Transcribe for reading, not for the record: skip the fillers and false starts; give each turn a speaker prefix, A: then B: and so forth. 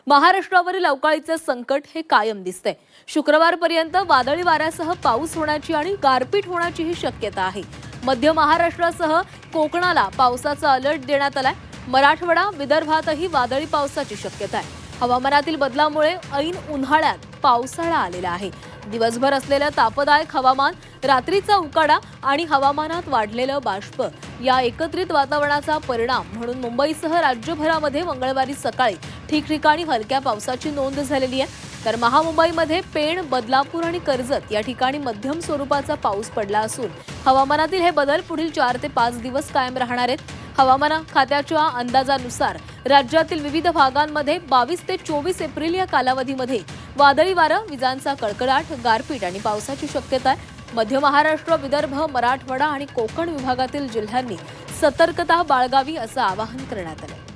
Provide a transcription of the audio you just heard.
A: महाराष्ट्रावरील अवकाळीचे संकट हे कायम दिसते। शुक्रवारपर्यंत वादळी वाऱ्यासह पाऊस होण्याची आणि गारपीट होण्याची ही शक्यता आहे। मध्य महाराष्ट्रासह कोकणाला पावसाचा अलर्ट देण्यात आलाय। मराठवाडा विदर्भातही वादळी पावसाची शक्यता आहे। हवामानातील बदलामुळे ऐन उन्हाळ्यात पावसाळा आलेला आहे। दिवसभर असलेलं तापदायक हवामान, रात्रीचा उकाडा आणि हवामानात वाढलेलं बाष्प या एकत्रित वातावरणाचा परिणाम म्हणून मुंबईसह राज्यभरामध्ये मंगळवारी सकाळी ठिकठिकाणी हलक्या पावसाची नोंद झालेली आहे। तर महामुंबईमध्ये पेण, बदलापूर आणि कर्जत या ठिकाणी मध्यम स्वरूपाचा पाऊस पडला असून हवामानातील हे बदल पुढील 4 ते 5 दिवस कायम राहणार आहेत। हवामान खात्याच्या अंदाजानुसार राज्यातील विविध भागांमध्ये 22 ते 24 एप्रिल या कालावधीमध्ये वादळी वारं, विजांचा कडकडाट, गारपीट आणि पावसाची शक्यता आहे। मध्य महाराष्ट्र, विदर्भ, मराठवाडा आणि कोकण विभागातील जिल्ह्यांनी सतर्कता बाळगावी असं आवाहन करण्यात आलं।